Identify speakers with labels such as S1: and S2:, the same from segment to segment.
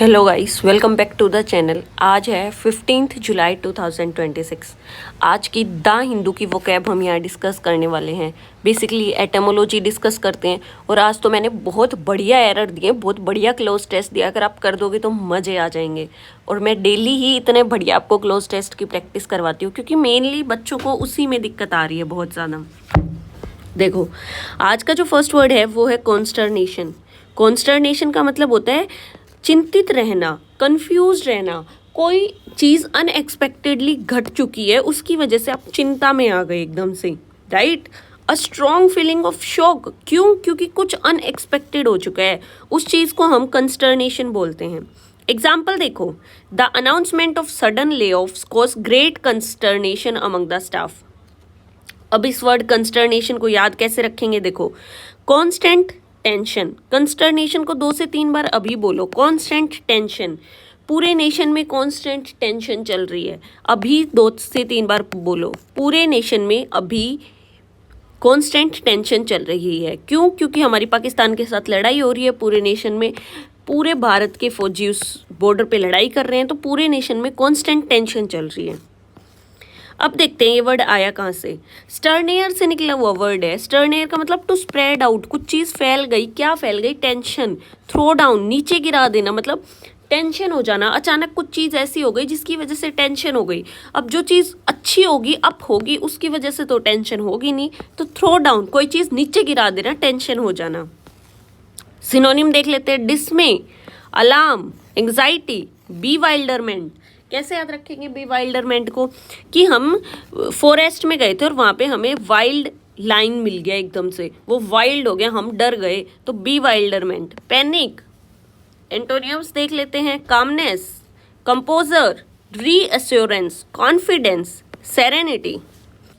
S1: Hello guys, welcome back to the channel. आज है 15 जुलाई 2026। आज की द हिंदू की वोकैब हम यहाँ डिस्कस करने वाले हैं। बेसिकली एटमोलॉजी डिस्कस करते हैं। और आज तो मैंने बहुत बढ़िया एरर दिए, बहुत बढ़िया क्लोज टेस्ट दिया। अगर आप कर दोगे तो मज़े आ जाएंगे। और मैं डेली ही इतने बढ़िया आपको क्लोज टेस्ट की प्रैक्टिस करवाती हूँ, क्योंकि मेनली बच्चों को उसी में दिक्कत आ रही है बहुत ज़्यादा। देखो, आज का जो फर्स्ट वर्ड है वो है कॉन्स्टर्नेशन। कॉन्स्टर्नेशन का मतलब होता है चिंतित रहना, कंफ्यूज रहना। कोई चीज़ अनएक्सपेक्टेडली घट चुकी है, उसकी वजह से आप चिंता में आ गए एकदम से, right. A strong feeling of shock. क्यों? क्योंकि कुछ अनएक्सपेक्टेड हो चुका है। उस चीज़ को हम कंस्टर्नेशन बोलते हैं। एग्जाम्पल देखो, the announcement of sudden layoff cause great consternation among the staff. अब इस वर्ड कंस्टर्नेशन को याद कैसे रखेंगे? देखो, कॉन्स्टेंट टेंशन। कंस्टर्नेशन को 2 से 3 बार अभी बोलो, कॉन्स्टेंट टेंशन। पूरे नेशन में कॉन्स्टेंट टेंशन चल रही है। अभी 2 से 3 बार बोलो, पूरे नेशन में अभी कॉन्स्टेंट टेंशन चल रही है। क्यों? क्योंकि हमारी पाकिस्तान के साथ लड़ाई हो रही है। पूरे नेशन में, पूरे भारत के फौजी उस बॉर्डर पे लड़ाई कर रहे हैं, तो पूरे नेशन में कॉन्स्टेंट टेंशन चल रही है। अब देखते हैं ये वर्ड आया कहाँ से। स्टर्नेयर से निकला हुआ वर्ड है। स्टर्नेयर का मतलब टू स्प्रेड आउट, कुछ चीज़ फैल गई। क्या फैल गई? टेंशन। थ्रो डाउन, नीचे गिरा देना, मतलब टेंशन हो जाना। अचानक कुछ चीज़ ऐसी हो गई जिसकी वजह से टेंशन हो गई। अब जो चीज़ अच्छी होगी, अप होगी, उसकी वजह से तो टेंशन होगी नहीं। तो थ्रो डाउन, कोई चीज़ नीचे गिरा देना, टेंशन हो जाना। सिनोनिम देख लेते हैं। Dismay, alarm, anxiety, bewilderment. कैसे याद रखेंगे बीवाइल्डरमेंट को? कि हम फॉरेस्ट में गए थे और वहाँ पे हमें वाइल्ड लाइन मिल गया, एकदम से वो वाइल्ड हो गया, हम डर गए, तो बीवाइल्डरमेंट। पैनिक, एंटोनियम्स देख लेते हैं। Calmness, composer, reassurance, confidence, serenity.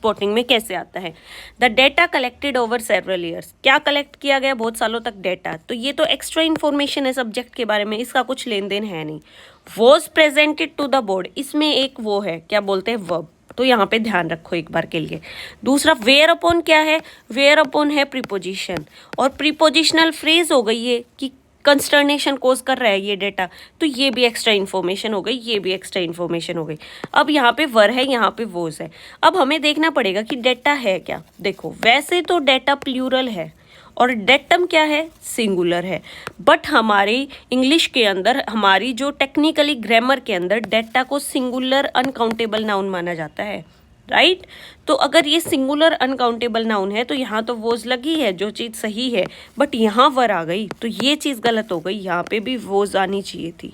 S1: Reporting में कैसे आता है? The data collected over several years. क्या कलेक्ट किया गया? बहुत सालों तक डेटा। तो ये तो एक्स्ट्रा इन्फॉर्मेशन है सब्जेक्ट के बारे में, इसका कुछ लेन देन है नहीं। Was presented to the board, इसमें एक वो है, क्या बोलते हैं, वर्ब। तो यहाँ पे ध्यान रखो एक बार के लिए। दूसरा, वेयर अपॉन क्या है? वेयर अपॉन है प्रीपोजिशन, और प्रीपोजिशनल फ्रेज हो गई है कि कंस्टर्नेशन कोज कर रहा है ये डेटा। तो ये भी एक्स्ट्रा इन्फॉर्मेशन हो गई, ये भी एक्स्ट्रा इन्फॉर्मेशन हो गई। अब यहाँ पे वर है, यहाँ पे वोज है। अब हमें देखना पड़ेगा कि डेटा है क्या। देखो, वैसे तो डेटा प्लूरल है और डेटम क्या है? सिंगुलर है। बट हमारी इंग्लिश के अंदर, हमारी जो टेक्निकली ग्रामर के अंदर, डेटा को सिंगुलर अनकाउंटेबल नाउन माना जाता है, राइट। तो अगर ये सिंगुलर अनकाउंटेबल नाउन है तो यहाँ तो वोज लगी है, जो चीज़ सही है। बट यहाँ वर आ गई तो ये चीज़ गलत हो गई, यहाँ पे भी वोज आनी चाहिए थी।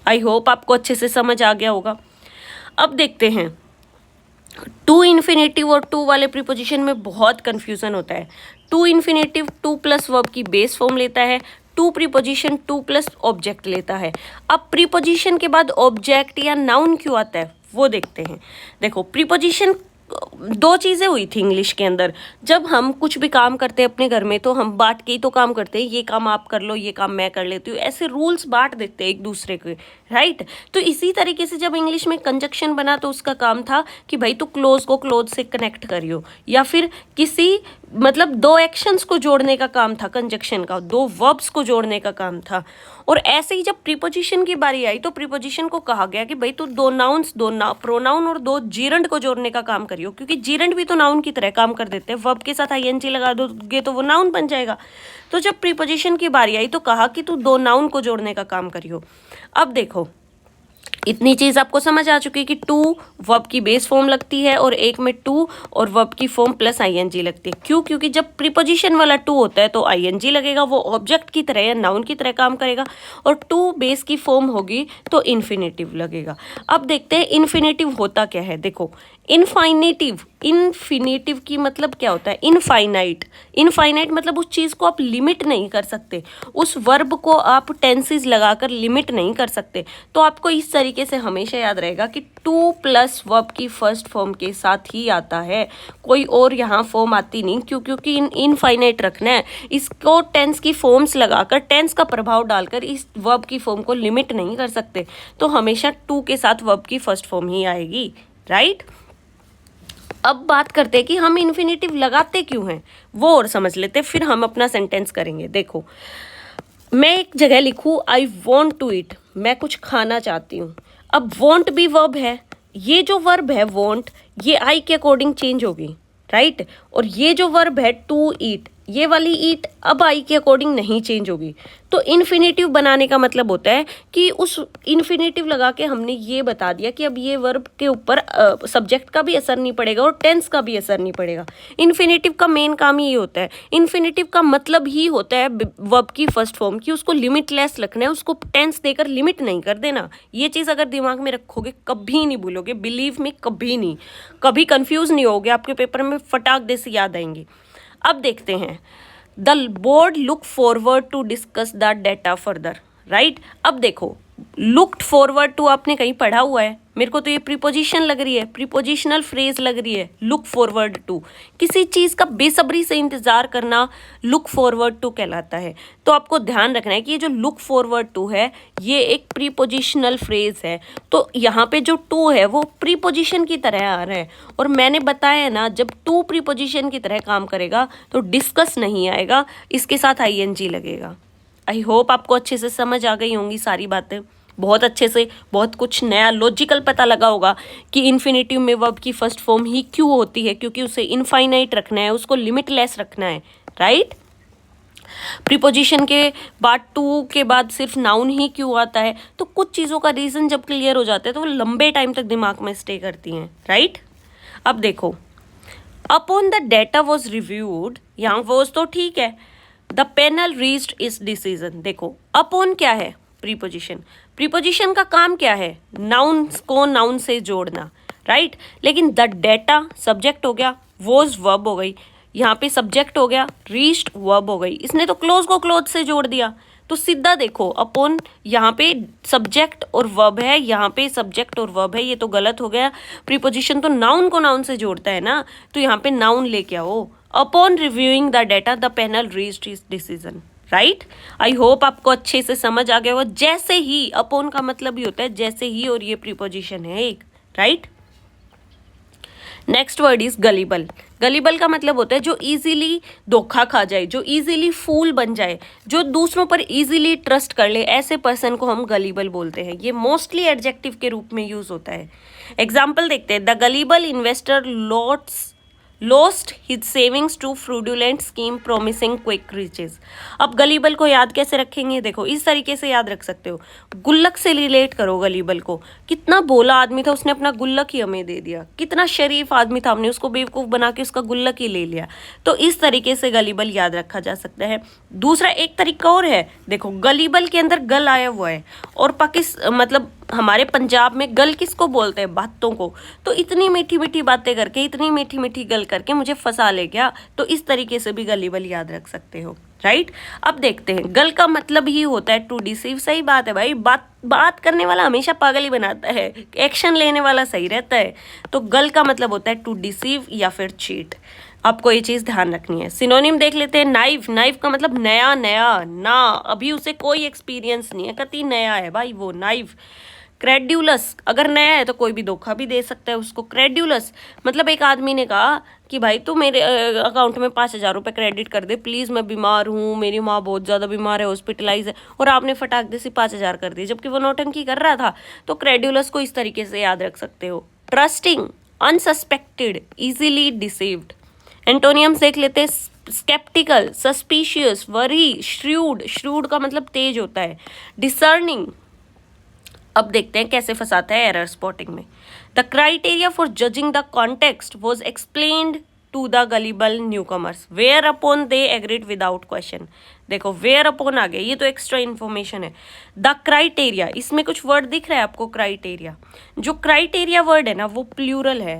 S1: आई होप आपको अच्छे से समझ आ गया होगा। अब देखते हैं, टू इन्फिनेटिव और टू वाले प्रीपोजिशन में बहुत कन्फ्यूजन होता है। To infinitive to plus verb की बेस फॉर्म लेता है। To preposition to plus object लेता है। अब प्रीपोजिशन के बाद ऑब्जेक्ट या नाउन क्यों आता है वो देखते हैं। देखो, प्रीपोजिशन 2 चीज़ें हुई थी इंग्लिश के अंदर। जब हम कुछ भी काम करते हैं अपने घर में तो हम बांट के ही तो काम करते हैं, ये काम आप कर लो, ये काम मैं कर लेती हूँ, ऐसे रूल्स बांट देते हैं एक दूसरे के, राइट। तो इसी तरीके से जब इंग्लिश में कंजक्शन बना तो उसका काम था कि भाई तू क्लोज को क्लोज से कनेक्ट करियो, या फिर किसी, मतलब 2 एक्शंस को जोड़ने का काम था कंजक्शन का, 2 वर्ब्स को जोड़ने का काम था। और ऐसे ही जब प्रीपोजिशन की बारी आई तो प्रीपोजिशन को कहा गया कि भाई तू 2 नाउन्स, 2 प्रोनाउन और 2 जीरंड को जोड़ने का काम करियो, क्योंकि जीरंड भी तो नाउन की तरह काम कर देते हैं। वर्ब के साथ आईएनजी लगा दोगे तो वो नाउन बन जाएगा। तो जब प्रीपोजिशन की बारी आई तो कहा कि तू 2 नाउन को जोड़ने का काम करियो। अब देखो, इतनी चीज़ आपको समझ आ चुकी है कि टू वर्ब की बेस फॉर्म लगती है और एक में टू और वर्ब की फॉर्म प्लस आईएनजी लगती है। क्यों? क्योंकि जब प्रीपोजिशन वाला टू होता है तो आईएनजी लगेगा, वो ऑब्जेक्ट की तरह या नाउन की तरह काम करेगा। और टू बेस की फॉर्म होगी तो इन्फिनेटिव लगेगा। अब देखते हैं इन्फिनेटिव होता क्या है। देखो, इनफाइनेटिव, इन्फिनेटिव की मतलब क्या होता है? इनफाइनाइट। इनफाइनाइट मतलब उस चीज़ को आप लिमिट नहीं कर सकते, उस वर्ब को आप टेंसेस लगाकर लिमिट नहीं कर सकते। तो आपको इस तरीके से हमेशा याद रहेगा कि टू प्लस वर्ब की फर्स्ट फॉर्म के साथ ही आता है, कोई और यहाँ फॉर्म आती नहीं। क्योंकि इनफाइनाइट रखना है, इसको टेंस की फॉर्म्स लगाकर, टेंस का प्रभाव डालकर इस वर्ब की फॉर्म को लिमिट नहीं कर सकते। तो हमेशा टू के साथ वर्ब की फर्स्ट फॉर्म ही आएगी, राइट। अब बात करते हैं कि हम इन्फिनेटिव लगाते क्यों हैं, वो और समझ लेते हैं, फिर हम अपना सेंटेंस करेंगे। देखो, मैं एक जगह लिखूँ आई वॉन्ट टू ईट, मैं कुछ खाना चाहती हूँ। अब वॉन्ट भी वर्ब है, ये जो वर्ब है वॉन्ट, ये आई के अकॉर्डिंग चेंज होगी, राइट। और ये जो वर्ब है टू ईट, ये वाली ईट अब आई के अकॉर्डिंग नहीं चेंज होगी। तो इन्फिनेटिव बनाने का मतलब होता है कि उस इन्फिनेटिव लगा के हमने ये बता दिया कि अब ये वर्ब के ऊपर सब्जेक्ट का भी असर नहीं पड़ेगा और टेंस का भी असर नहीं पड़ेगा। इन्फिनेटिव का मेन काम ही ये होता है। इन्फिनेटिव का मतलब ही होता है वर्ब की फर्स्ट फॉर्म की उसको लिमिटलेस रखना है, उसको टेंस देकर लिमिट नहीं कर देना। ये चीज़ अगर दिमाग में रखोगे कभी नहीं भूलोगे, बिलीव में कभी नहीं, कभी कंफ्यूज नहीं होगे, आपके पेपर में फटाक दे से याद आएंगे। अब देखते हैं, the board look forward to discuss the data further, right. अब देखो, लुक्ड फॉरवर्ड टू आपने कहीं पढ़ा हुआ है? मेरे को तो ये प्रीपोजिशन लग रही है, प्रीपोजिशनल फ्रेज लग रही है। लुक फॉरवर्ड टू, किसी चीज़ का बेसब्री से इंतजार करना लुक फॉरवर्ड टू कहलाता है। तो आपको ध्यान रखना है कि ये जो लुक फॉरवर्ड टू है ये एक प्रीपोजिशनल फ्रेज है। तो यहाँ पे जो टू है वो प्रीपोजिशन की तरह आ रहा है। और मैंने बताया ना, जब टू प्रीपोजिशन की तरह काम करेगा तो डिस्कस नहीं आएगा, इसके साथ आईएनजी लगेगा। आई होप आपको अच्छे से समझ आ गई होंगी सारी बातें, बहुत अच्छे से, बहुत कुछ नया लॉजिकल पता लगा होगा कि इन्फिनेटिव में वर्ब की फर्स्ट फॉर्म ही क्यों होती है, क्योंकि उसे इनफाइनाइट रखना है, उसको लिमिटलेस रखना है, राइट। प्रीपोजिशन के बाद टू के बाद सिर्फ नाउन ही क्यों आता है? तो कुछ चीज़ों का रीज़न जब क्लियर हो जाता है तो वो लंबे टाइम तक दिमाग में स्टे करती हैं, राइट। अब देखो, upon the data was reviewed, यहाँ वॉज तो ठीक है, द पैनल रीच्ड इस डिसीजन। देखो, अपॉन क्या है? प्रीपोजिशन। प्रीपोजिशन का काम क्या है? नाउन को नाउन से जोड़ना, राइट। लेकिन द डेटा सब्जेक्ट हो गया, वॉज वर्ब हो गई, यहाँ पे सब्जेक्ट हो गया, रीच्ड वर्ब हो गई, इसने तो क्लोज को क्लोज से जोड़ दिया। तो सीधा देखो, अपॉन यहाँ पे सब्जेक्ट और वर्ब है, यहाँ पे सब्जेक्ट और वर्ब है, ये तो गलत हो गया। प्रीपोजिशन तो नाउन को नाउन से जोड़ता है ना, तो यहाँ पे नाउन लेके आओ। Upon reviewing the data the panel reached इस डिसीजन, राइट। आई होप आपको अच्छे से समझ आ गया होगा। जैसे ही, अपॉन का मतलब ही होता है जैसे ही, और ये प्रीपोजिशन है एक, right. Next word is gullible. Gullible का मतलब होता है जो इजीली धोखा खा जाए, जो इजीली फूल बन जाए, जो दूसरों पर इजीली ट्रस्ट कर ले, ऐसे पर्सन को हम गलीबल बोलते हैं। ये मोस्टली एडजेक्टिव के रूप में यूज होता है। एग्जाम्पल देखते हैं, the gullible investor lost his savings to fraudulent scheme promising quick riches। अब गलीबल को याद कैसे रखेंगे? देखो, इस तरीके से याद रख सकते हो, गुल्लक से रिलेट करो गलीबल को। कितना भोला आदमी था, उसने अपना गुल्लक ही हमें दे दिया। कितना शरीफ आदमी था, हमने उसको बेवकूफ़ बना के उसका गुल्लक ही ले लिया। तो इस तरीके से गलीबल याद रखा जा सकता है। दूसरा एक तरीका और है, देखो, गलीबल के अंदर गल आया हुआ है, और मतलब हमारे पंजाब में गल किसको बोलते हैं? बातों को। तो इतनी मीठी मीठी बातें करके, इतनी मीठी मीठी गल करके मुझे फंसा ले गया। तो इस तरीके से भी गलीबल याद रख सकते हो, राइट। अब देखते हैं, गल का मतलब ही होता है टू डिसीव। सही बात है भाई, बात करने वाला हमेशा पागल ही बनाता है, एक्शन लेने वाला सही रहता है। तो गल का मतलब होता है टू डिसीव या फिर चीट। आपको ये चीज़ ध्यान रखनी है। सिनोनिम देख लेते हैं, नाइव। नाइव का मतलब नया नया ना, अभी उसे कोई एक्सपीरियंस नहीं है, कति नया है भाई वो, नाइव। क्रेड्यूलस, अगर नया है तो कोई भी धोखा भी दे सकता है उसको। क्रेड्यूलस मतलब एक आदमी ने कहा कि भाई तू मेरे अकाउंट में 5,000 रुपये क्रेडिट कर दे प्लीज़, मैं बीमार हूँ, मेरी माँ बहुत ज़्यादा बीमार है, हॉस्पिटलाइज है, और आपने फटाक दे से 5,000 कर दिए, जबकि वो नौटंकी कर रहा था। तो क्रेड्यूलस को इस तरीके से याद रख सकते हो। Trusting, unsuspected, easily deceived. Antonyms देख लेते हैं, sceptical, suspicious, wary, shrewd. Shrewd का मतलब तेज होता है। डिसर्निंग, अब देखते हैं कैसे फंसाता है एरर स्पॉटिंग में। The criteria for judging the context was explained to the gullible newcomers, whereupon they agreed without question. देखो, वेयर अपॉन आ गया, ये तो एक्स्ट्रा इन्फॉर्मेशन है। द क्राइटेरिया, इसमें कुछ वर्ड दिख रहा है आपको? क्राइटेरिया, जो क्राइटेरिया वर्ड है ना वो प्लूरल है,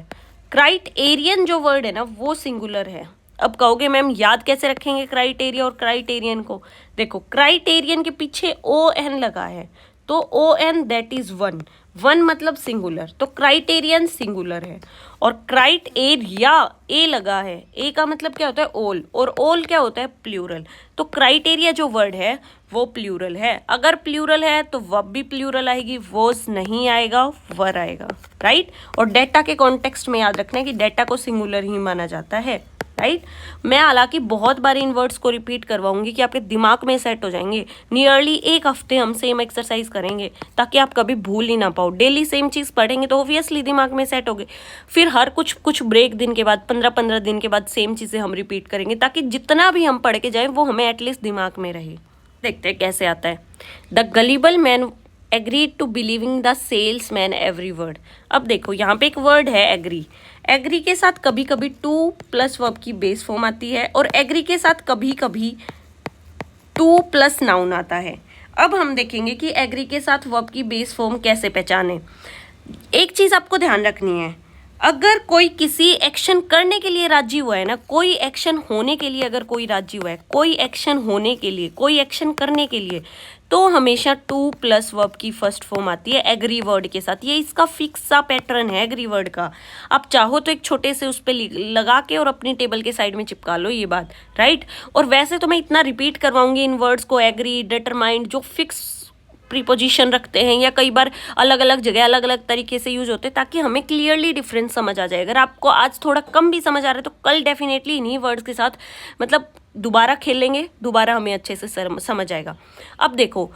S1: क्राइटेरियन जो वर्ड है ना वो सिंगुलर है। अब कहोगे मैम याद कैसे रखेंगे क्राइटेरिया और क्राइटेरियन को? देखो, क्राइटेरियन के पीछे ON लगा है, तो ON that is one, one मतलब सिंगुलर, तो क्राइटेरियन सिंगुलर है। और क्राइटेरिया ए लगा है, ए का मतलब क्या होता है? ऑल, और ऑल क्या होता है? प्लूरल। तो क्राइटेरिया जो वर्ड है वो प्लूरल है। अगर प्लूरल है तो वर्ब भी प्लूरल आएगी, वॉज नहीं आएगा, वर आएगा, राइट। और डेटा के कॉन्टेक्स्ट में याद रखना है कि डेटा को सिंगुलर ही माना जाता है। राइट। मैं हालांकि बहुत बार इन वर्ड्स को रिपीट करवाऊंगी कि आपके दिमाग में सेट हो जाएंगे। नियरली 1 हफ्ते हम सेम एक्सरसाइज करेंगे ताकि आप कभी भूल ही ना पाओ। डेली सेम चीज़ पढ़ेंगे तो ऑब्वियसली दिमाग में सेट होगी। फिर हर कुछ ब्रेक दिन के बाद 15-15 दिन के बाद सेम चीज़ें हम रिपीट करेंगे ताकि जितना भी हम पढ़ के जाएँ वो हमें एटलीस्ट दिमाग में रहे। देखते हैं कैसे आता है। The gullible man agreed to believing the salesman every word. अब देखो यहाँ पे एक वर्ड है एग्री। एग्री के साथ कभी कभी टू प्लस वर्ब की बेस फॉर्म आती है और एग्री के साथ कभी कभी टू प्लस नाउन आता है। अब हम देखेंगे कि एग्री के साथ वर्ब की बेस फॉर्म कैसे पहचाने। एक चीज़ आपको ध्यान रखनी है, अगर कोई किसी एक्शन करने के लिए राजी हुआ है ना, कोई एक्शन होने के लिए अगर कोई राजी हुआ है, कोई एक्शन होने के लिए, कोई एक्शन करने के लिए, तो हमेशा टू प्लस वर्ब की फर्स्ट फॉर्म आती है एग्री वर्ड के साथ। ये इसका फिक्स सा पैटर्न है एग्री वर्ड का। आप चाहो तो एक छोटे से उस पर लगा के और अपनी टेबल के साइड में चिपका लो ये बात, राइट। और वैसे तो मैं इतना रिपीट करवाऊंगी इन वर्ड्स को, एग्री, डिटरमाइंड, जो फिक्स प्रीपोजिशन रखते हैं या कई बार अलग अलग जगह अलग अलग तरीके से यूज होते हैं ताकि हमें क्लियरली डिफरेंस समझ आ जाए। अगर आपको आज थोड़ा कम भी समझ आ रहा है तो कल डेफिनेटली इन्हीं वर्ड्स के साथ मतलब दोबारा खेलेंगे, दोबारा हमें अच्छे से समझ आएगा। अब देखो,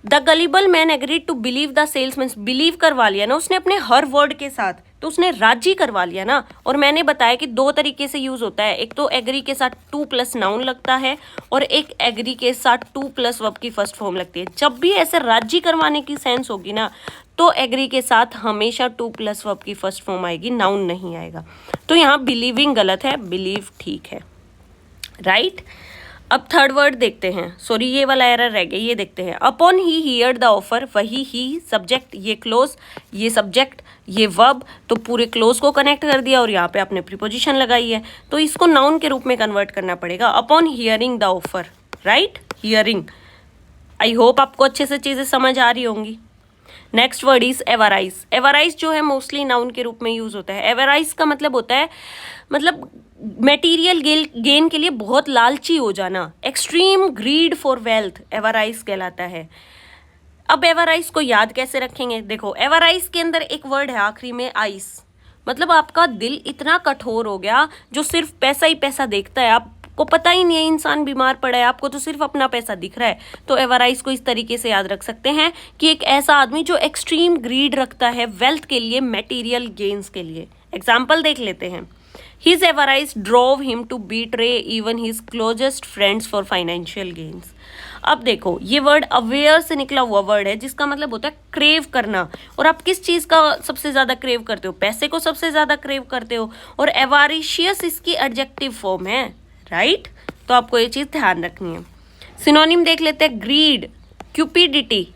S1: the gullible man agreed to believe the salesman, believe करवा लिया ना उसने अपने हर वर्ड के साथ, तो उसने राजी करवा लिया ना। और मैंने बताया कि 2 तरीके से यूज होता है, एक तो एग्री के साथ टू प्लस नाउन लगता है और एक एग्री के साथ टू प्लस वर्ब की फर्स्ट फॉर्म लगती है। जब भी ऐसे राजी करवाने की सेंस होगी ना तो एग्री के साथ हमेशा टू प्लस वर्ब की फर्स्ट फॉर्म आएगी, नाउन नहीं आएगा। तो यहाँ बिलीविंग गलत है, बिलीव ठीक है, राइट। अब थर्ड वर्ड देखते हैं, सॉरी ये वाला एरर रह गया, ये देखते हैं। Upon he heard the offer, वही ही सब्जेक्ट, ये क्लोज, ये सब्जेक्ट, ये वर्ब, तो पूरे क्लोज को कनेक्ट कर दिया और यहाँ पे आपने प्रीपोजिशन लगाई है तो इसको नाउन के रूप में कन्वर्ट करना पड़ेगा। Upon hearing the offer, right, hearing. I hope आपको अच्छे से चीज़ें समझ आ रही होंगी। Next word is avarice. Avarice जो है मोस्टली नाउन के रूप में यूज होता है। एवराइज का मतलब होता है मतलब मटेरियल गेन के लिए बहुत लालची हो जाना, एक्सट्रीम ग्रीड फॉर वेल्थ, एवराइज कहलाता है। अब एवराइज को याद कैसे रखेंगे, देखो एवराइज के अंदर एक वर्ड है आखिरी में आइस, मतलब आपका दिल इतना कठोर हो गया जो सिर्फ पैसा ही पैसा देखता है, आपको पता ही नहीं है इंसान बीमार पड़ा है, आपको तो सिर्फ अपना पैसा दिख रहा है। तो एवराइज को इस तरीके से याद रख सकते हैं कि एक ऐसा आदमी जो एक्सट्रीम ग्रीड रखता है वेल्थ के लिए, मटेरियल गेन्स के लिए। एग्जाम्पल देख लेते हैं। His avarice drove him to betray even his closest friends for financial gains. अब देखो ये वर्ड अवेयर से निकला हुआ वर्ड है जिसका मतलब होता है क्रेव करना। और आप किस चीज़ का सबसे ज़्यादा क्रेव करते हो, पैसे को सबसे ज़्यादा क्रेव करते हो। और एवारिशियस इसकी एडजेक्टिव फॉर्म है, राइट। तो आपको ये चीज़ ध्यान रखनी है। सिनोनिम देख लेते हैं, greed, cupidity,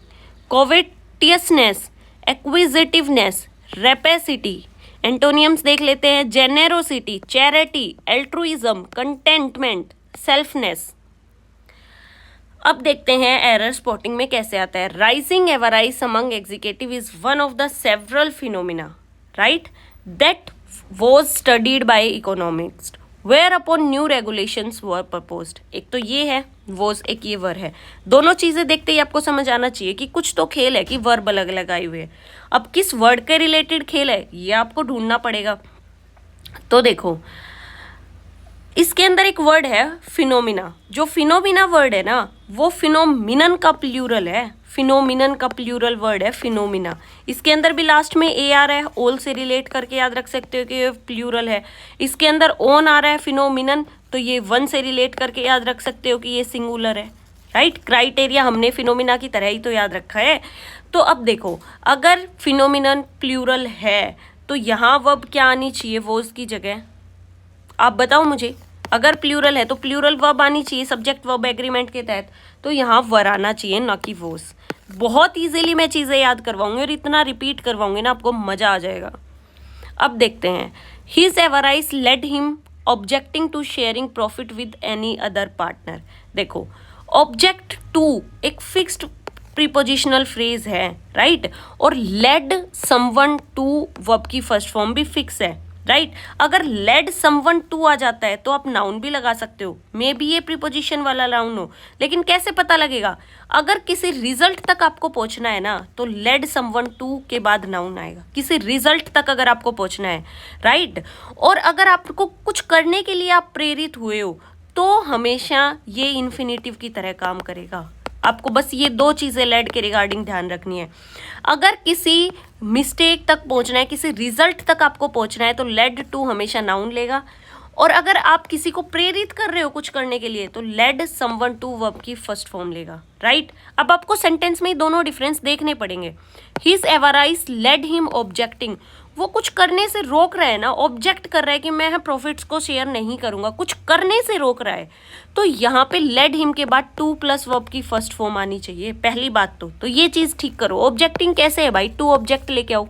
S1: covetousness, acquisitiveness, rapacity. Antonyms देख लेते हैं, generosity, charity, altruism, contentment, selfness. अब देखते हैं एरर स्पॉटिंग में कैसे आता है। Rising avarice among executive is one of the several phenomena, right, that was studied by economics where upon new regulations were proposed. एक तो ये है वॉज, एक ये वर है। दोनों चीजें देखते ही आपको समझ आना चाहिए कि कुछ तो खेल है कि वर्ब अलग अलग आए हुए हैं। अब किस वर्ड के रिलेटेड खेल है ये आपको ढूंढना पड़ेगा। तो देखो इसके अंदर एक वर्ड है फिनोमिना। जो फिनोमिना वर्ड है ना वो फिनोमिनन का प्लूरल है, फिनोमिनन का प्लूरल वर्ड है फिनोमिना। इसके अंदर भी लास्ट में ए आ रहा है, ओल से रिलेट करके याद रख सकते हो कि ये प्लूरल है। इसके अंदर ओन आ रहा है फिनोमिनन, तो ये वन से रिलेट करके याद रख सकते हो कि ये सिंगुलर है, राइट। क्राइटेरिया हमने फिनोमिना की तरह ही तो याद रखा है। तो अब देखो अगर फिनोमिनन प्लूरल है तो यहाँ वर्ब क्या आनी चाहिए वॉज की जगह, आप बताओ मुझे। अगर प्लूरल है तो प्लूरल वर्ब आनी चाहिए सब्जेक्ट वर्ब एग्रीमेंट के तहत, तो यहाँ वर आना चाहिए ना कि वॉज। बहुत इजीली मैं चीज़ें याद करवाऊंगी और इतना रिपीट करवाऊंगी ना आपको मज़ा आ जाएगा। अब देखते हैं, his avarice led him objecting to sharing profit with any other partner. देखो ऑब्जेक्ट टू एक फिक्स्ड प्रीपोजिशनल फ्रेज है, राइट। और लेड समवन टू वर्ब की फर्स्ट फॉर्म भी फिक्स है, राइट अगर लेड समवन टू आ जाता है तो आप नाउन भी लगा सकते हो, मे बी ये प्रीपोजिशन वाला नाउन हो, लेकिन कैसे पता लगेगा? अगर किसी रिजल्ट तक आपको पहुंचना है ना तो लेड समवन टू के बाद नाउन आएगा, किसी रिजल्ट तक अगर आपको पहुंचना है, राइट। और अगर आपको कुछ करने के लिए आप प्रेरित हुए हो तो हमेशा ये इन्फिनेटिव की तरह काम करेगा। आपको बस ये दो चीज़ें लेड के रिगार्डिंग ध्यान रखनी है। अगर किसी मिस्टेक तक पहुंचना है, किसी रिजल्ट तक आपको पहुंचना है तो लेड टू हमेशा नाउन लेगा। और अगर आप किसी को प्रेरित कर रहे हो कुछ करने के लिए तो लेड समवन टू वर्ब की फर्स्ट फॉर्म लेगा, राइट। अब आपको सेंटेंस में ही दोनों डिफरेंस देखने पड़ेंगे। His avarice led him objecting, वो कुछ करने से रोक रहा है ना, ऑब्जेक्ट कर रहा है कि मैं प्रॉफिट्स को शेयर नहीं करूंगा, कुछ करने से रोक रहा है, तो यहाँ पे लेड हिम के बाद टू प्लस वर्ब की फर्स्ट फॉर्म आनी चाहिए, पहली बात तो ये चीज ठीक करो। ऑब्जेक्टिंग कैसे है भाई? टू ऑब्जेक्ट लेके आओ।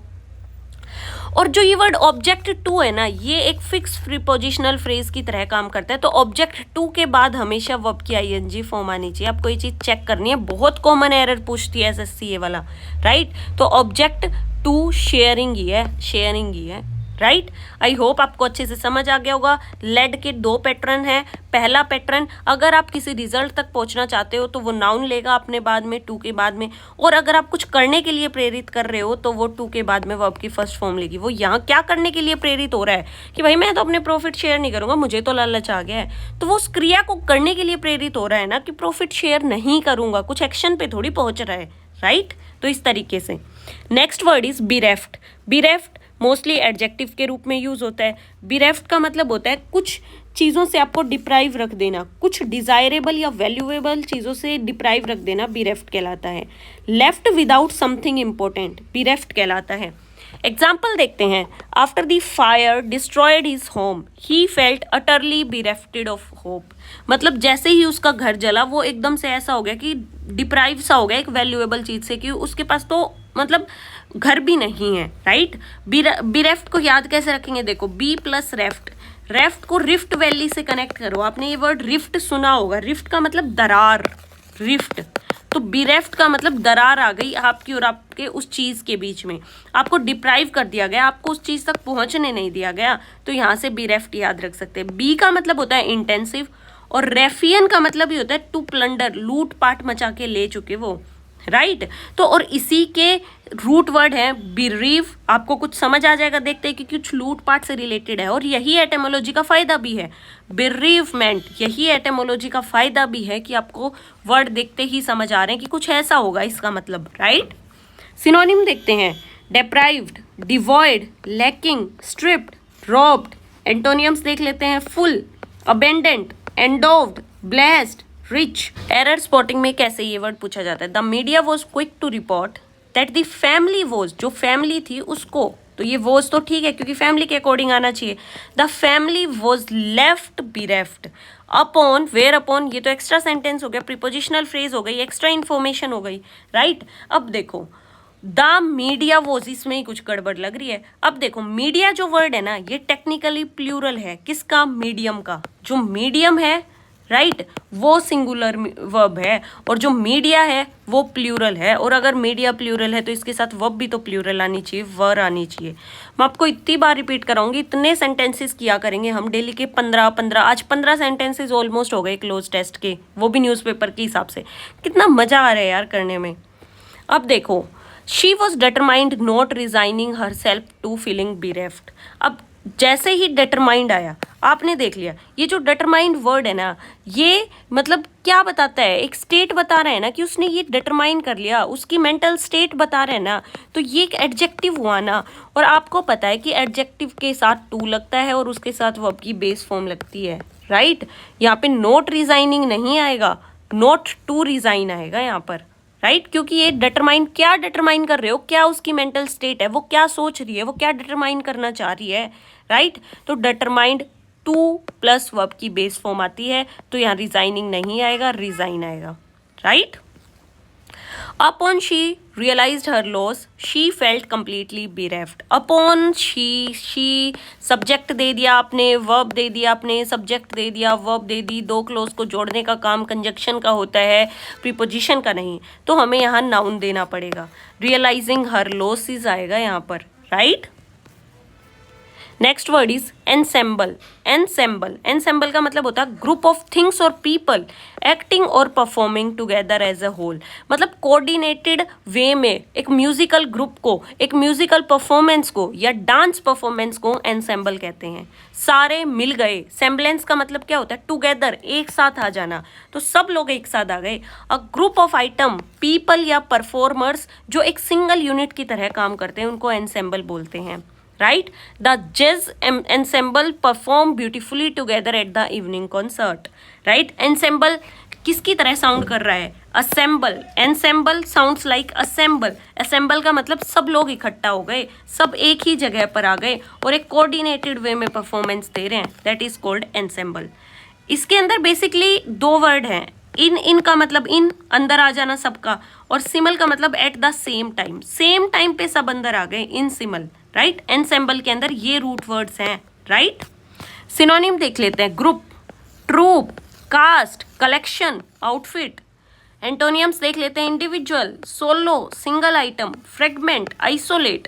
S1: और जो ये वर्ड ऑब्जेक्ट टू है ना, ये एक फिक्स प्रीपोजिशनल फ्रेज की तरह काम करता है, तो ऑब्जेक्ट टू के बाद हमेशा वर्ब की आईएनजी फॉर्म आनी चाहिए। आपको ये चीज चेक करनी है, बहुत कॉमन एरर पूछती है एसएससी ये वाला, राइट। तो ऑब्जेक्ट टू शेयरिंग ही है, राइट। आई होप आपको अच्छे से समझ आ गया होगा। लेड के दो पैटर्न हैं। पहला पैटर्न, अगर आप किसी रिजल्ट तक पहुंचना चाहते हो तो वो नाउन लेगा अपने बाद में, टू के बाद में। और अगर आप कुछ करने के लिए प्रेरित कर रहे हो तो वो टू के बाद में वर्ब की फर्स्ट फॉर्म लेगी। वो यहाँ क्या करने के लिए प्रेरित हो रहा है कि भाई मैं तो अपने प्रॉफिट शेयर नहीं करूंगा, मुझे तो लालच आ गया है, तो वो उस क्रिया को करने के लिए प्रेरित हो रहा है ना कि प्रॉफिट शेयर नहीं करूंगा, कुछ एक्शन पे थोड़ी पहुंच रहा है, राइट। तो इस तरीके से next word is bereft. Bereft mostly adjective के रूप में यूज होता है। बिरेफ्ट का मतलब होता है कुछ चीज़ों से आपको डिप्राइव रख देना, कुछ डिजायरेबल या वैल्यूएबल चीज़ों से डिप्राइव रख देना बिरेफ्ट कहलाता है। Left without something important bereft कहलाता है। एग्जाम्पल देखते हैं। After the fire destroyed his home he felt utterly berefted of hope. मतलब जैसे ही उसका घर जला वो एकदम से ऐसा हो गया कि डिप्राइव सा हो गया एक वैल्यूएबल चीज से, कि उसके पास तो मतलब घर भी नहीं है, राइट। बिरेफ्ट को याद कैसे रखेंगे? देखो बी प्लस रेफ्ट, रेफ्ट को रिफ्ट वैली से कनेक्ट करो। आपने ये वर्ड रिफ्ट सुना होगा, रिफ्ट का मतलब दरार, रिफ्ट। तो बिरेफ्ट का मतलब दरार आ गई आपकी और आपके उस चीज के बीच में, आपको डिप्राइव कर दिया गया, आपको उस चीज तक पहुंचने नहीं दिया गया, तो यहाँ से बिरेफ्ट याद रख सकते हैं। बी का मतलब होता है इंटेंसिव, और रेफियन का मतलब ही होता है टू प्लंडर, लूट पाट मचा के ले चुके वो, राइट। तो और इसी के रूट वर्ड है बिरीव। आपको कुछ समझ आ जाएगा देखते हैं कि कुछ लूट पाट से रिलेटेड है, और यही एटेमोलॉजी का फायदा भी है, बिरीवमेंट। यही एटेमोलॉजी का फायदा भी है कि आपको वर्ड देखते ही समझ आ रहे हैं कि कुछ ऐसा होगा इसका मतलब, राइट। सिनोनिम देखते हैं। Deprived, devoid, lacking, stripped, robbed. Antonyms देख लेते हैं। Full, abundant, endowed, blessed, rich. Error spotting में कैसे ये वर्ड पूछा जाता है? The media was quick to report that the family was, जो फैमिली थी उसको, तो ये वॉज तो ठीक है क्योंकि फैमिली के अकॉर्डिंग आना चाहिए। The family was left bereft upon, whereupon, ये तो एक्स्ट्रा सेंटेंस हो गया, प्रीपोजिशनल फ्रेज हो गई, एक्स्ट्रा इन्फॉर्मेशन हो गई, राइट। अब देखो द मीडिया वॉज, इसमें ही कुछ गड़बड़ लग रही है। अब देखो मीडिया जो वर्ड है ना, ये टेक्निकली प्लूरल है। किसका? मीडियम का। जो मीडियम है, राइट, वो सिंगुलर वर्ब है, और जो मीडिया है वो प्लूरल है। और अगर मीडिया प्लूरल है तो इसके साथ वर्ब भी तो प्लूरल आनी चाहिए, वर आनी चाहिए। मैं आपको इतनी बार रिपीट कराऊंगी, इतने सेंटेंसेस किया करेंगे हम डेली के 15 आज 15 सेंटेंसेस ऑलमोस्ट हो गए क्लोज टेस्ट के, वो भी न्यूज़पेपर के हिसाब से। कितना मजा आ रहा है यार करने में। अब देखो, she was determined not resigning herself to feeling bereft. अब जैसे ही डिटरमाइंड आया, आपने देख लिया, ये जो डिटरमाइंड वर्ड है ना, ये मतलब क्या बताता है? एक स्टेट बता रहा है ना कि उसने ये डिटरमाइन कर लिया, उसकी मेंटल स्टेट बता रहे हैं ना, तो ये एक एडजेक्टिव हुआ ना। और आपको पता है कि एडजेक्टिव के साथ टू लगता है और उसके साथ वर्ब की बेस फॉर्म लगती है, राइट। यहाँ पे नॉट रिजाइनिंग नहीं आएगा, नॉट टू रिजाइन आएगा यहाँ पर, राइट। क्योंकि ये डिटरमाइन, क्या डिटरमाइन कर रहे हो, क्या उसकी मेंटल स्टेट है, वो क्या सोच रही है, वो क्या डिटरमाइन करना चाह रही है, राइट। तो डिटरमाइंड टू प्लस वर्ब की बेस फॉर्म आती है, तो यहाँ रिजाइनिंग नहीं आएगा, रिजाइन आएगा, right. Upon she realised her loss she felt completely bereft. Upon she subject दे दिया आपने, वर्ब दे दिया आपने, सब्जेक्ट दे दिया, वर्ब दे दी। दो क्लोज को जोड़ने का काम कंजक्शन का होता है, प्रीपोजिशन का नहीं, तो हमें यहाँ नाउन देना पड़ेगा। रियलाइजिंग हर लॉसेस आएगा यहाँ पर, right. Next word is ensemble. Ensemble, ensemble का मतलब होता है ग्रुप ऑफ थिंग्स और पीपल एक्टिंग और performing together as a whole. मतलब कोऑर्डिनेटेड वे में एक म्यूजिकल ग्रुप को, एक म्यूजिकल परफॉर्मेंस को या डांस परफॉर्मेंस को एनसेम्बल कहते हैं। सारे मिल गए। सेम्बलेंस का मतलब क्या होता है? टुगेदर, एक साथ आ जाना। तो सब लोग एक साथ आ गए। A group of item, people या परफॉर्मर्स जो एक सिंगल यूनिट की तरह काम करते हैं, उनको एनसेम्बल बोलते हैं। Right, the jazz ensemble perform beautifully together at the evening concert. Right, ensemble किसकी तरह साउंड कर रहा है? Assemble. Ensemble sounds like assemble. Assemble का मतलब सब लोग इकट्ठा हो गए, सब एक ही जगह पर आ गए और एक कोऑर्डिनेटेड वे में परफॉर्मेंस दे रहे हैं, दैट इज कॉल्ड एनसेम्बल। इसके अंदर बेसिकली दो वर्ड हैं। इन का मतलब इन, अंदर आ जाना सबका, और सिमल का मतलब at the same time, same time पे सब अंदर आ गए, इन सिमल। राइट, एनसेम्बल के अंदर ये रूट वर्ड्स हैं। राइट, सिनोनिम देख लेते हैं। Group, troupe, cast, collection, outfit. Antonyms देख लेते हैं। Individual, solo, single item, fragment, isolate.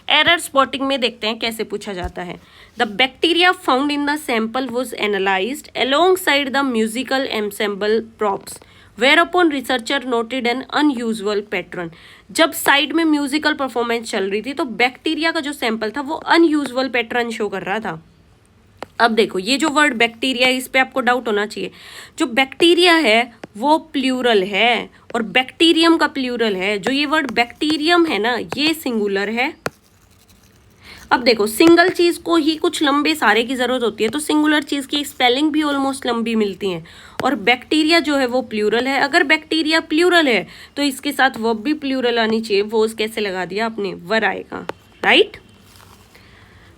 S1: Error spotting में देखते हैं कैसे पूछा जाता है। The bacteria found in the sample was analysed alongside the musical ensemble props whereupon researcher noted an unusual pattern. जब साइड में म्यूजिकल परफॉर्मेंस चल रही थी तो बैक्टीरिया का जो सैंपल था वो अनयूजुअल पैटर्न शो कर रहा था। अब देखो, ये जो वर्ड बैक्टीरिया है, इस पे आपको डाउट होना चाहिए। जो बैक्टीरिया है वो प्लूरल है और बैक्टीरियम का प्लूरल है। जो ये वर्ड बैक्टीरियम है ना, ये सिंगुलर है। अब देखो, सिंगल चीज को ही कुछ लंबे सारे की जरूरत होती है, तो सिंगुलर चीज की स्पेलिंग भी ऑलमोस्ट लंबी मिलती है। और बैक्टीरिया जो है वो प्लूरल है। अगर बैक्टीरिया प्लूरल है तो इसके साथ वर्ब भी प्लूरल आनी चाहिए। वोज कैसे लगा दिया आपने? वर आएगा। राइट,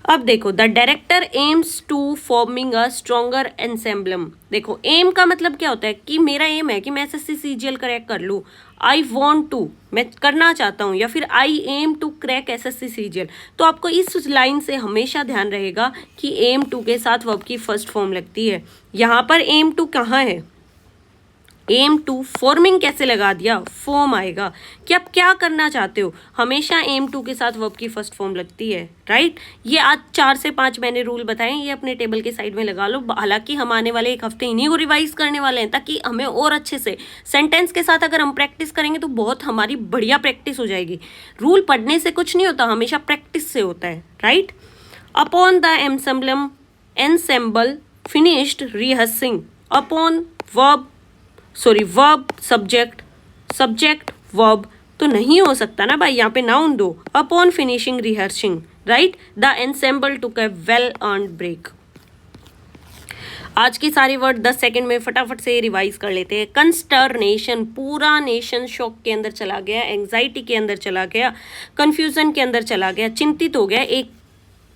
S1: अब देखो, the director aims to forming a stronger ensemble. देखो, एम का मतलब क्या होता है कि मेरा एम है कि मैं एसएससी सीजीएल क्रैक कर लूँ। आई वॉन्ट टू, मैं करना चाहता हूँ, या फिर I am to crack SSC CGL. तो आपको इस लाइन से हमेशा ध्यान रहेगा कि एम टू के साथ वर्ब की फर्स्ट फॉर्म लगती है। यहाँ पर एम टू कहाँ है? एम टू, फॉर्मिंग कैसे लगा दिया? फॉर्म आएगा कि आप क्या करना चाहते हो। हमेशा एम टू के साथ वर्ब की फर्स्ट फॉर्म लगती है। राइट, ये आज 4 से 5 मैंने रूल बताए, ये अपने टेबल के साइड में लगा लो। हालांकि हम आने वाले एक हफ्ते इन्हीं को रिवाइज करने वाले हैं, ताकि हमें और अच्छे से सेंटेंस के साथ अगर हम प्रैक्टिस करेंगे तो बहुत हमारी बढ़िया प्रैक्टिस हो जाएगी। रूल पढ़ने से कुछ नहीं होता, हमेशा प्रैक्टिस से होता है। Right, upon the ensemble ensemble finished rehearsing. Upon verb, verb subject, subject verb तो नहीं हो सकता ना भाई, यहाँ पे नाउन दो। Upon finishing rehearsing, right, the ensemble took a well earned break. आज की सारी वर्ड 10 सेकंड में फटाफट से रिवाइज कर लेते हैं। कंस्टर्नेशन, पूरा नेशन शॉक के अंदर चला गया, एंग्जाइटी के अंदर चला गया, कंफ्यूजन के अंदर चला गया, चिंतित हो गया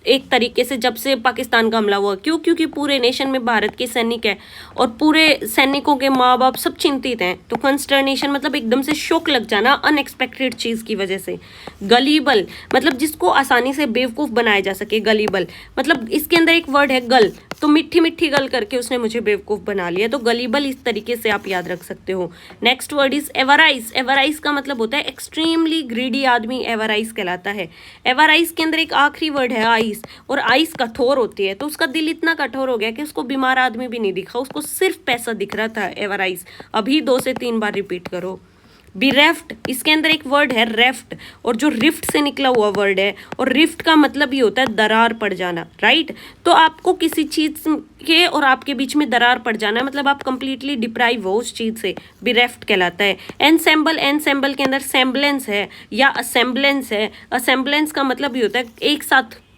S1: एक तरीके से जब से पाकिस्तान का हमला हुआ। क्यों? क्योंकि पूरे नेशन में भारत के सैनिक है और पूरे सैनिकों के माँ बाप सब चिंतित हैं। तो कंस्टर्नेशन मतलब एकदम से शौक लग जाना अनएक्सपेक्टेड चीज़ की वजह से। गलीबल मतलब जिसको आसानी से बेवकूफ़ बनाया जा सके। गलीबल मतलब इसके अंदर एक वर्ड है गल, तो मीठी मीठी गल करके उसने मुझे बेवकूफ़ बना लिया। तो गलीबल इस तरीके से आप याद रख सकते हो। Next word is avarice. Avarice का मतलब होता है एक्सट्रीमली ग्रीडी आदमी एवराइज कहलाता है। एवराइज के अंदर एक आखिरी वर्ड है आइस, और आइस कठोर होती है, तो उसका दिल इतना कठोर हो गया कि उसको बीमार आदमी भी नहीं दिखा, उसको सिर्फ पैसा दिख रहा था। एवराइज अभी 2 से 3 बार रिपीट करो। बिरेफ्ट, इसके अंदर एक वर्ड है रेफ्ट, और जो रिफ्ट से निकला हुआ वर्ड है, और रिफ्ट का मतलब ये होता है दरार पड़ जाना। राइट, तो आपको किसी चीज़ के और आपके बीच में दरार पड़ जाना है, मतलब आप कंप्लीटली डिप्राइव हो उस चीज़ से, बिरेफ्ट कहलाता है। एनसेम्बल, एनसेम्बल के अंदर सेम्बलेंस है या असेम्बलेंस है। असेम्बलेंस का मतलब ये होता है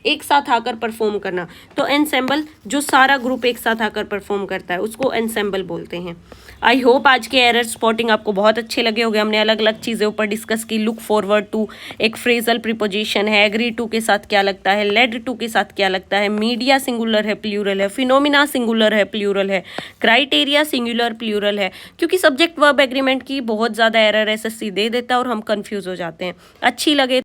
S1: एक साथ आकर परफॉर्म करना। तो एनसेम्बल जो सारा ग्रुप एक साथ आकर परफॉर्म करता है उसको एनसेम्बल बोलते हैं। आई होप आज के एरर स्पॉटिंग आपको बहुत अच्छे लगे होंगे। हमने अलग अलग चीज़ें ऊपर डिस्कस की। लुक फॉरवर्ड टू एक फ्रेजल प्रीपोजिशन है, एग्री टू के साथ क्या लगता है, लेड टू के साथ क्या लगता है, मीडिया सिंगुलर है प्लूरल है, फिनोमिना सिंगुलर है प्लूरल है, क्राइटेरिया सिंगुलर प्लूरल है। क्योंकि सब्जेक्ट वर्ब एग्रीमेंट की बहुत ज़्यादा एरर एसएससी दे देता है और हम कंफ्यूज हो जाते हैं। अच्छी लगे